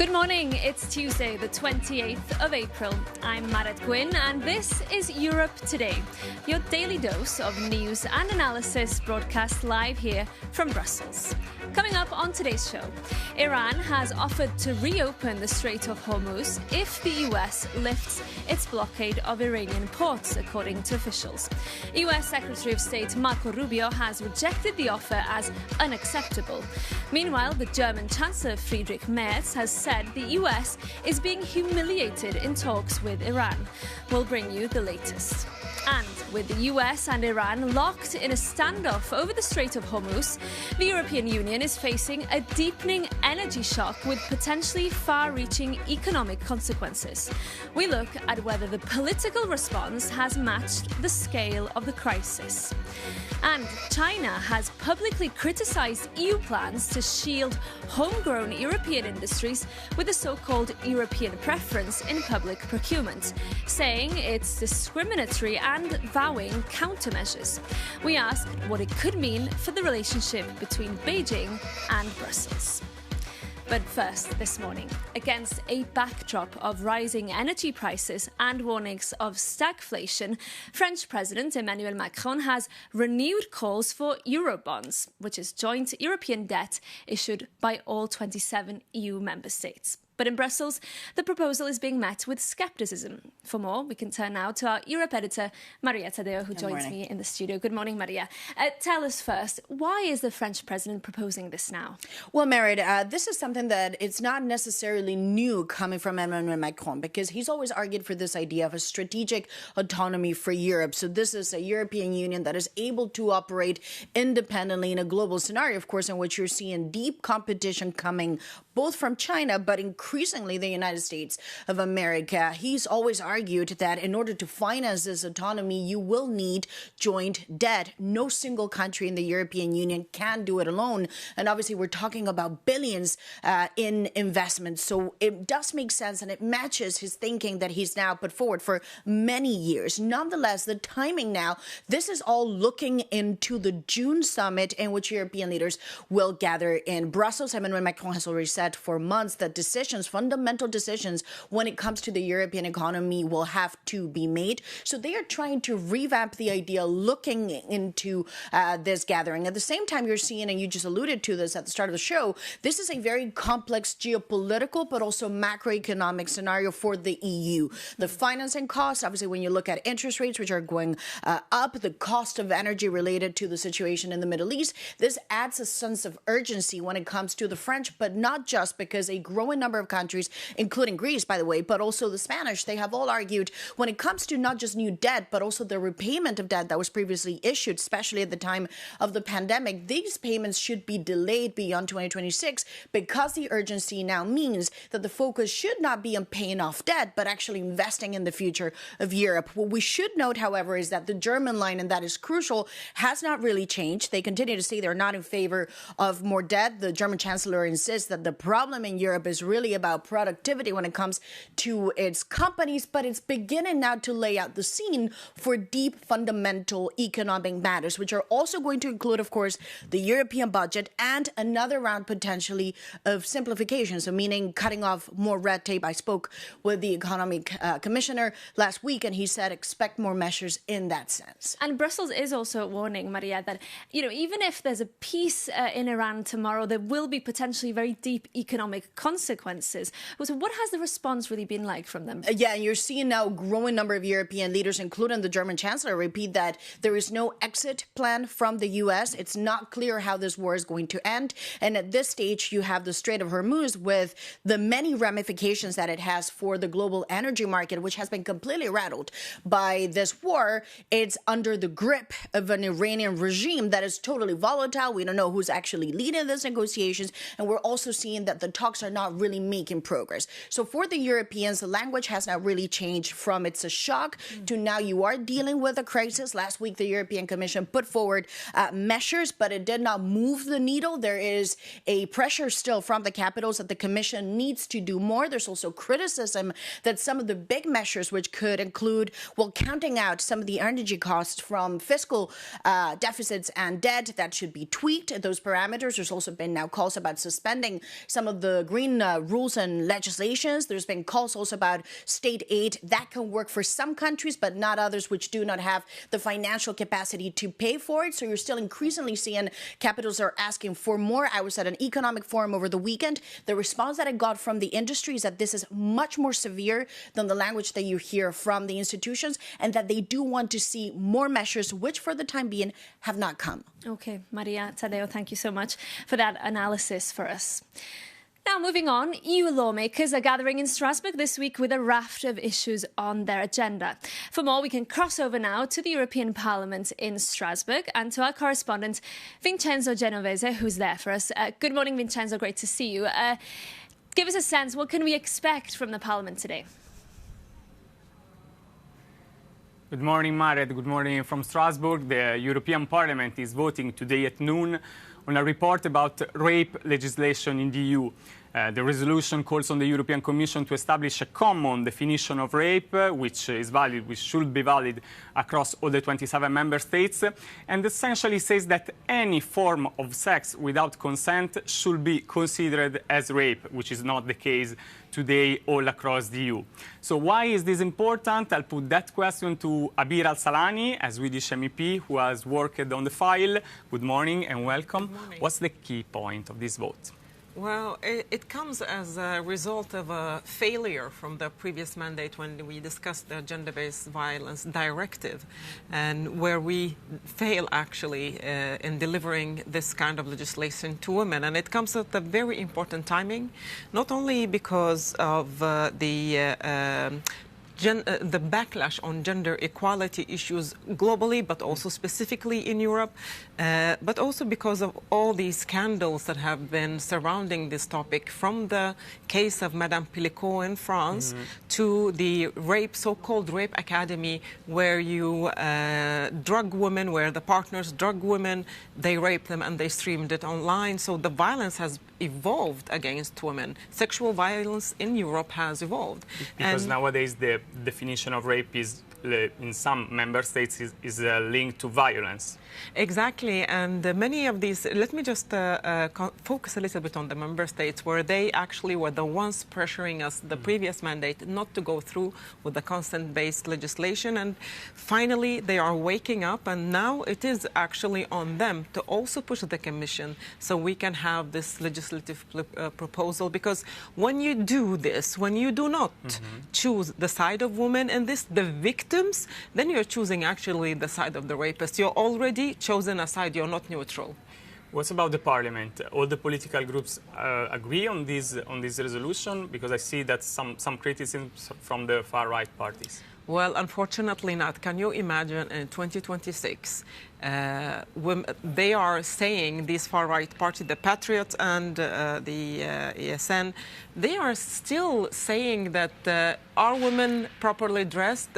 Good morning, it's Tuesday the 28th of April. I'm Marit Gwyn and this is Europe Today, your daily dose of news and analysis broadcast live here from Brussels. Coming up on today's show, Iran has offered to reopen the Strait of Hormuz if the US lifts its blockade of Iranian ports, according to officials. US Secretary of State Marco Rubio has rejected the offer as unacceptable. Meanwhile, the German Chancellor Friedrich Merz has said the US is being humiliated in talks with Iran. We'll bring you the latest. And with the US and Iran locked in a standoff over the Strait of Hormuz, the European Union is facing a deepening energy shock with potentially far-reaching economic consequences. We look at whether the political response has matched the scale of the crisis. And China has publicly criticized EU plans to shield homegrown European industries with the so-called European preference in public procurement, saying it's discriminatory and vowing countermeasures. We ask what it could mean for the relationship between Beijing and Brussels. But first, this morning, against a backdrop of rising energy prices and warnings of stagflation, French President Emmanuel Macron has renewed calls for eurobonds, which is joint European debt issued by all 27 EU member states. But in Brussels, the proposal is being met with scepticism. For more, we can turn now to our Europe editor, Maria Tadeo, who joins me in the studio. Good morning, Maria. Tell us first, why is the French president proposing this now? Well, Merit, this is something that it's not necessarily new coming from Emmanuel Macron, because he's always argued for this idea of a strategic autonomy for Europe. So this is a European Union that is able to operate independently in a global scenario, of course, in which you're seeing deep competition coming both from China, but increasingly the United States of America. He's always argued that in order to finance this autonomy, you will need joint debt. No single country in the European Union can do it alone. And obviously, we're talking about billions in investments. So it does make sense, and it matches his thinking that he's now put forward for many years. Nonetheless, the timing now, this is all looking into the June summit in which European leaders will gather in Brussels. Emmanuel Macron has already said for months that fundamental decisions when it comes to the European economy will have to be made. So they are trying to revamp the idea looking into this gathering. At the same time, you're seeing, and you just alluded to this at the start of the show, this is a very complex geopolitical but also macroeconomic scenario for the EU. The financing costs, obviously, when you look at interest rates, which are going up, the cost of energy related to the situation in the Middle East, this adds a sense of urgency when it comes to the French, but not just because a growing number of countries, including Greece, by the way, but also the Spanish, they have all argued when it comes to not just new debt, but also the repayment of debt that was previously issued, especially at the time of the pandemic. These payments should be delayed beyond 2026 because the urgency now means that the focus should not be on paying off debt, but actually investing in the future of Europe. What we should note, however, is that the German line, and that is crucial, has not really changed. They continue to say they're not in favor of more debt. The German Chancellor insists that the problem in Europe is really about productivity when it comes to its companies, but it's beginning now to lay out the scene for deep fundamental economic matters, which are also going to include, of course, the European budget and another round potentially of simplification, so meaning cutting off more red tape. I spoke with the economic commissioner last week, and he said expect more measures in that sense. And Brussels is also warning, Maria, that even if there's a peace in Iran tomorrow, there will be potentially very deep economic consequences. So what has the response really been like from them? Yeah, and you're seeing now a growing number of European leaders, including the German Chancellor, repeat that there is no exit plan from the U.S. It's not clear how this war is going to end. And at this stage, you have the Strait of Hormuz with the many ramifications that it has for the global energy market, which has been completely rattled by this war. It's under the grip of an Iranian regime that is totally volatile. We don't know who's actually leading these negotiations. And we're also seeing that the talks are not really making progress. So for the Europeans, the language has not really changed from it's a shock to now you are dealing with a crisis. Last week, the European Commission put forward measures, but it did not move the needle. There is a pressure still from the capitals that the Commission needs to do more. There's also criticism that some of the big measures, which could include, counting out some of the energy costs from fiscal deficits and debt, that should be tweaked, those parameters. There's also been now calls about suspending some of the green rules rules and legislations. There's been calls also about state aid that can work for some countries, but not others which do not have the financial capacity to pay for it. So you're still increasingly seeing capitals are asking for more. I was at an economic forum over the weekend. The response that I got from the industry is that this is much more severe than the language that you hear from the institutions, and that they do want to see more measures, which for the time being have not come. Okay, Maria Tadeo, thank you so much for that analysis for us. Now, moving on, EU lawmakers are gathering in Strasbourg this week with a raft of issues on their agenda. For more, we can cross over now to the European Parliament in Strasbourg and to our correspondent, Vincenzo Genovese, who's there for us. Good morning, Vincenzo. Great to see you. Give us a sense, what can we expect from the Parliament today? Good morning, Maret. Good morning from Strasbourg. The European Parliament is voting today at noon on a report about rape legislation in the EU. The resolution calls on the European Commission to establish a common definition of rape, which should be valid across all the 27 member states, and essentially says that any form of sex without consent should be considered as rape, which is not the case today all across the EU. So why is this important? I'll put that question to Abir Al-Salani, a Swedish MEP who has worked on the file. Good morning and welcome. Good morning. What's the key point of this vote? Well, it comes as a result of a failure from the previous mandate when we discussed the gender-based violence directive, and where we fail actually in delivering this kind of legislation to women. And it comes at a very important timing, not only because of the backlash on gender equality issues globally, but also specifically in Europe, but also because of all these scandals that have been surrounding this topic, from the case of Madame Pilico in France to the so-called rape academy, where you drug women, where the partners drug women, they rape them and they streamed it online. So the violence has evolved against women. Sexual violence in Europe has evolved. Because nowadays the definition of rape is, in some member states, is linked to violence. Exactly, and many of these, let me just focus a little bit on the member states, where they actually were the ones pressuring us, the previous mandate, not to go through with the consent-based legislation. And finally, they are waking up, and now it is actually on them to also push the Commission so we can have this legislative proposal. Because when you do this, when you do not choose the side of women in this, the victims, then you're choosing actually the side of the rapist. You're already chosen a side, you're not neutral. What about the Parliament? All the political groups agree on this resolution? Because I see that some criticism from the far-right parties. Well, unfortunately not. Can you imagine in 2026, they are saying, these far-right parties, the Patriots and the ESN, they are still saying that are women properly dressed?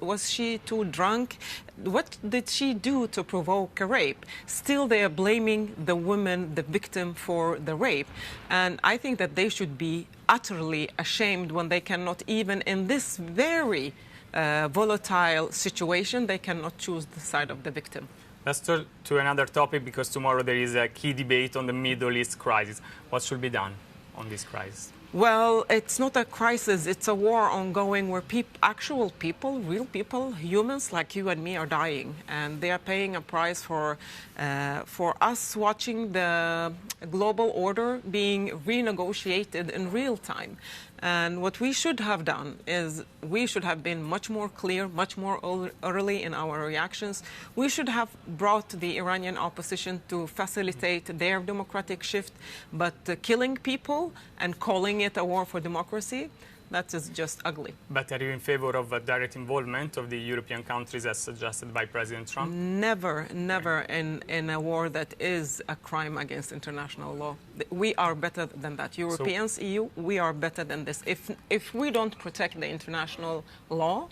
Was she too drunk? What did she do to provoke a rape? Still, they are blaming the woman, the victim, for the rape. And I think that they should be utterly ashamed when they cannot, even in this very volatile situation, they cannot choose the side of the victim. Let's turn to another topic, because tomorrow there is a key debate on the Middle East crisis. What should be done on this crisis? Well, it's not a crisis, it's a war ongoing where actual people, real people, humans like you and me are dying. And they are paying a price for us watching the global order being renegotiated in real time. And what we should have done is we should have been much more clear, much more early in our reactions. We should have brought the Iranian opposition to facilitate their democratic shift, but killing people and calling it a war for democracy, that is just ugly. But are you in favor of a direct involvement of the European countries as suggested by President Trump? Never, never in a war that is a crime against international law. We are better than that. Europeans, EU, we are better than this. If we don't protect the international law,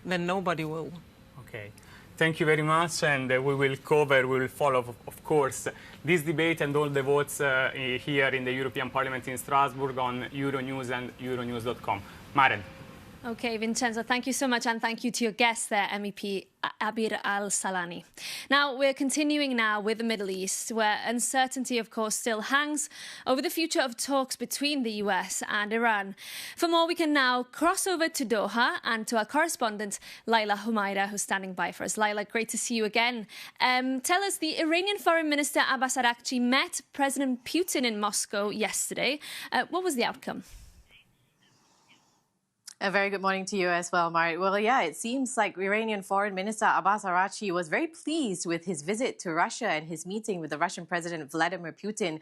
then nobody will. Okay. Thank you very much, and we will follow, of course, this debate and all the votes here in the European Parliament in Strasbourg on Euronews and Euronews.com. Maren. Okay, Vincenzo, thank you so much, and thank you to your guest there, MEP Abir Al-Salani. Now, we're continuing now with the Middle East, where uncertainty, of course, still hangs over the future of talks between the US and Iran. For more, we can now cross over to Doha and to our correspondent, Laila Humaira, who's standing by for us. Laila, great to see you again. Tell us, the Iranian Foreign Minister Abbas Araghchi met President Putin in Moscow yesterday. What was the outcome? A very good morning to you as well, Marit. Well, yeah, it seems like Iranian Foreign Minister Abbas Araghchi was very pleased with his visit to Russia and his meeting with the Russian President Vladimir Putin,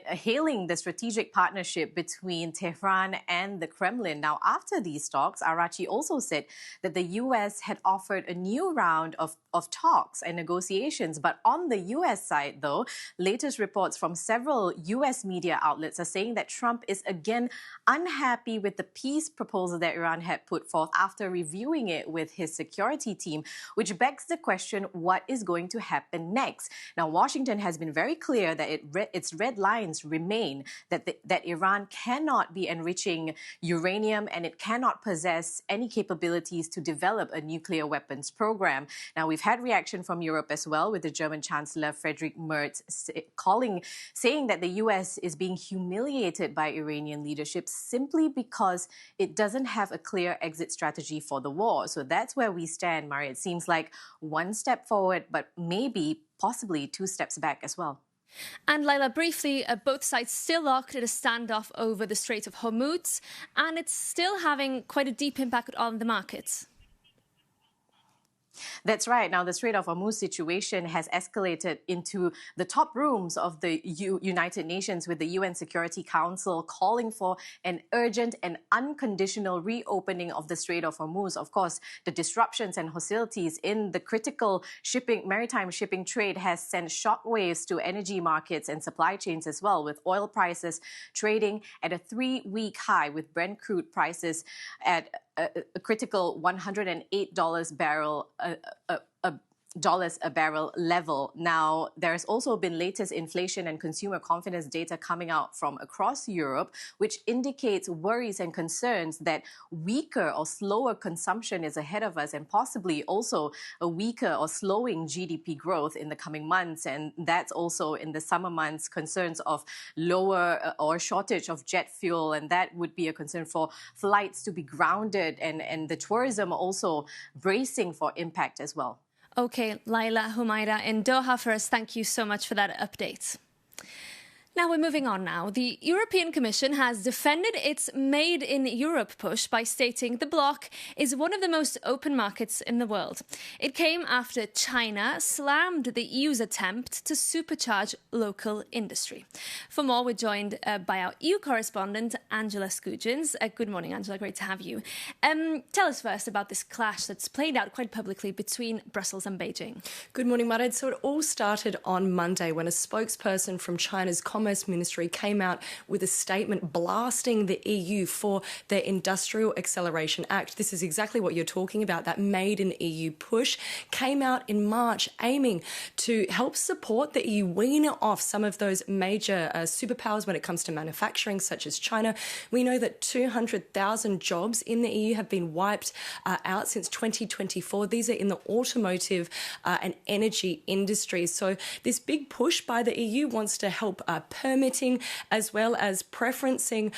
hailing the strategic partnership between Tehran and the Kremlin. Now, after these talks, Araghchi also said that the U.S. had offered a new round of talks and negotiations. But on the U.S. side, though, latest reports from several U.S. media outlets are saying that Trump is again unhappy with the peace proposal that Iran had put forth after reviewing it with his security team, which begs the question, what is going to happen next? Now, Washington has been very clear that its red lines remain, that Iran cannot be enriching uranium and it cannot possess any capabilities to develop a nuclear weapons program. Now, we've had reaction from Europe as well, with the German Chancellor Friedrich Merz saying that the U.S. is being humiliated by Iranian leadership simply because it doesn't have a clear exit strategy for the war. So that's where we stand, Mari. It seems like one step forward, but maybe, possibly 2 steps back as well. And Laila, briefly, both sides still locked in a standoff over the Strait of Hormuz, and it's still having quite a deep impact on the markets. That's right. Now, the Strait of Hormuz situation has escalated into the top rooms of the United Nations, with the UN Security Council calling for an urgent and unconditional reopening of the Strait of Hormuz. Of course, the disruptions and hostilities in the critical maritime shipping trade has sent shockwaves to energy markets and supply chains as well, with oil prices trading at a 3-week high, with Brent crude prices at a critical $108 a barrel level. Now, there's also been latest inflation and consumer confidence data coming out from across Europe, which indicates worries and concerns that weaker or slower consumption is ahead of us, and possibly also a weaker or slowing GDP growth in the coming months. And that's also in the summer months, concerns of lower or shortage of jet fuel, and that would be a concern for flights to be grounded, and the tourism also bracing for impact as well. Okay, Laila Humaira in Doha for us. Thank you so much for that update. Now we're moving on now. The European Commission has defended its Made in Europe push by stating the bloc is one of the most open markets in the world. It came after China slammed the EU's attempt to supercharge local industry. For more, we're joined by our EU correspondent, Angela Skujins. Good morning, Angela. Great to have you. Tell us first about this clash that's played out quite publicly between Brussels and Beijing. Good morning, Mared. So it all started on Monday when a spokesperson from China's Commerce Ministry came out with a statement blasting the EU for their Industrial Acceleration Act. This is exactly what you're talking about. That Made in EU push came out in March, aiming to help support the EU wean off some of those major superpowers when it comes to manufacturing, such as China. We know that 200,000 jobs in the EU have been wiped out since 2024. These are in the automotive and energy industries. So this big push by the EU wants to help permitting as well as preferencing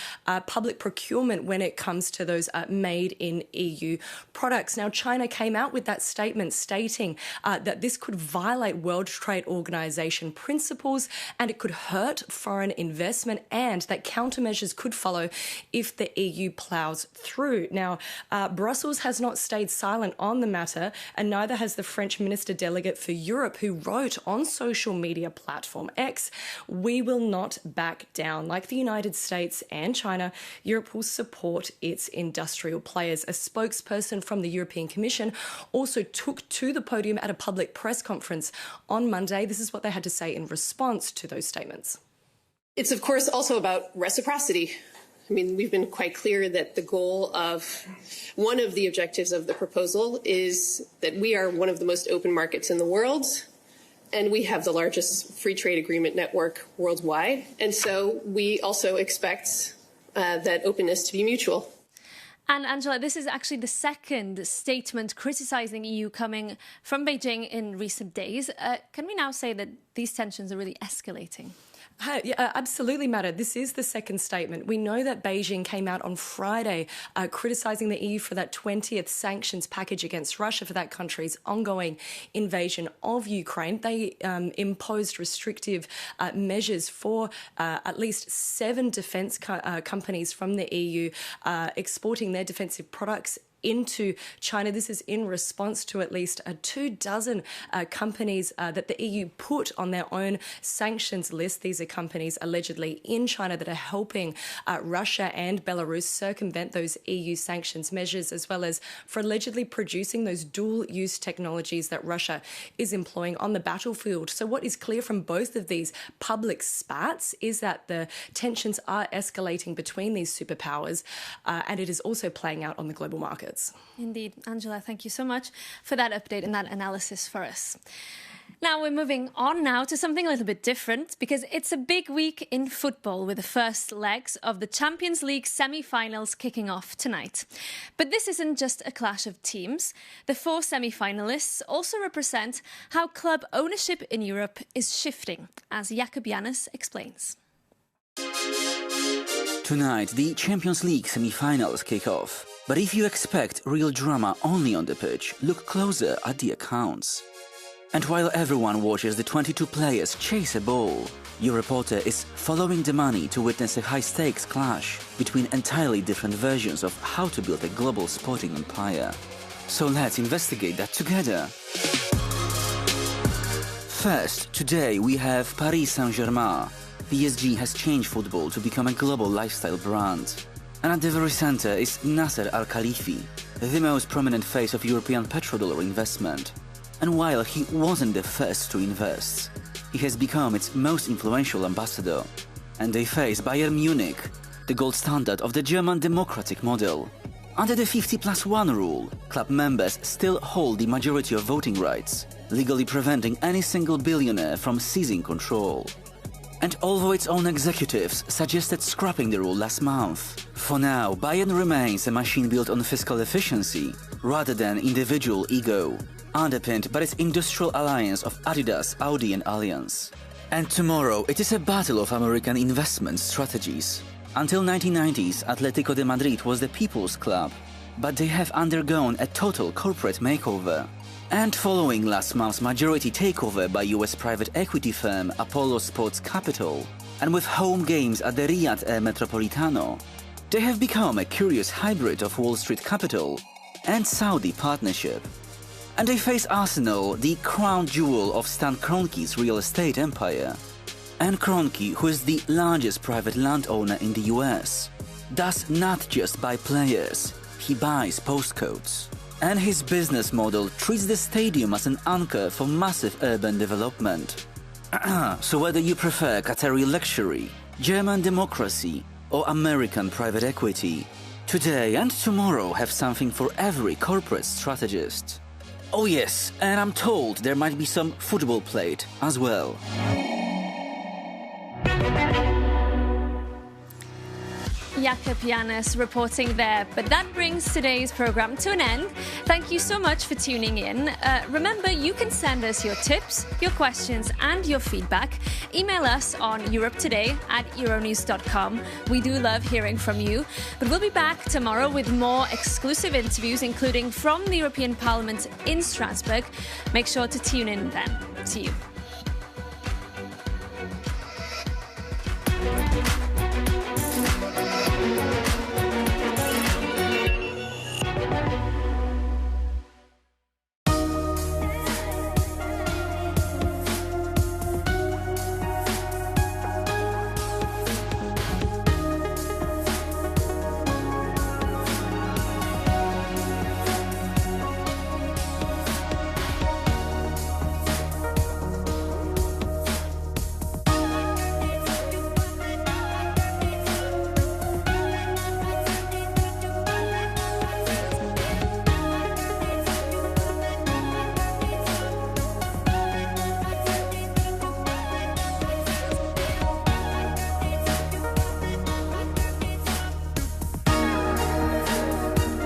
public procurement when it comes to those made in EU products. Now, China came out with that statement stating that this could violate World Trade Organization principles and it could hurt foreign investment, and that countermeasures could follow if the EU plows through. Now, Brussels has not stayed silent on the matter, and neither has the French Minister Delegate for Europe, who wrote on social media platform X, "We will not back down. Like the United States and China, Europe will support its industrial players." A spokesperson from the European Commission also took to the podium at a public press conference on Monday. This is what they had to say in response to those statements. It's, of course, also about reciprocity. I mean, we've been quite clear that the goal of one of the objectives of the proposal is that we are one of the most open markets in the world, and we have the largest free trade agreement network worldwide. And so we also expect that openness to be mutual. And Angela, this is actually the second statement criticising EU coming from Beijing in recent days. Can we now say that these tensions are really escalating? Yeah, absolutely, Mara. This is the second statement. We know that Beijing came out on Friday criticising the EU for that 20th sanctions package against Russia for that country's ongoing invasion of Ukraine. They imposed restrictive measures for at least 7 defence companies from the EU exporting their defensive products into China. This is in response to at least 24 companies that the EU put on their own sanctions list. These are companies allegedly in China that are helping Russia and Belarus circumvent those EU sanctions measures, as well as for allegedly producing those dual-use technologies that Russia is employing on the battlefield. So what is clear from both of these public spats is that the tensions are escalating between these superpowers, and it is also playing out on the global market. Indeed. Angela, thank you so much for that update and that analysis for us. Now we're moving on now to something a little bit different, because it's a big week in football with the first legs of the Champions League semi-finals kicking off tonight. But this isn't just a clash of teams. The 4 semi-finalists also represent how club ownership in Europe is shifting, as Jakub Janus explains. Tonight, the Champions League semi-finals kick off. But if you expect real drama only on the pitch, look closer at the accounts. And while everyone watches the 22 players chase a ball, your reporter is following the money to witness a high-stakes clash between entirely different versions of how to build a global sporting empire. So let's investigate that together. First, today we have Paris Saint-Germain. PSG has changed football to become a global lifestyle brand. And at the very center is Nasser Al-Khalifi, the most prominent face of European petrodollar investment. And while he wasn't the first to invest, he has become its most influential ambassador. And they face Bayern Munich, the gold standard of the German democratic model. Under the 50+1 rule, club members still hold the majority of voting rights, legally preventing any single billionaire from seizing control. And although its own executives suggested scrapping the rule last month, for now Bayern remains a machine built on fiscal efficiency rather than individual ego, underpinned by its industrial alliance of Adidas, Audi and Allianz. And tomorrow it is a battle of American investment strategies. Until 1990s, Atletico de Madrid was the people's club, but they have undergone a total corporate makeover. And following last month's majority takeover by US private equity firm Apollo Sports Capital, and with home games at the Riyadh Air Metropolitano, they have become a curious hybrid of Wall Street capital and Saudi partnership. And they face Arsenal, the crown jewel of Stan Kroenke's real estate empire. And Kroenke, who is the largest private landowner in the US, does not just buy players, he buys postcodes. And his business model treats the stadium as an anchor for massive urban development. So whether you prefer Qatari luxury, German democracy, or American private equity, today and tomorrow have something for every corporate strategist. Oh yes, and I'm told there might be some football played as well. Jakub Janus reporting there. But that brings today's programme to an end. Thank you so much for tuning in. Remember, you can send us your tips, your questions and your feedback. Email us on europetoday@euronews.com. We do love hearing from you. But we'll be back tomorrow with more exclusive interviews, including from the European Parliament in Strasbourg. Make sure to tune in then. See you.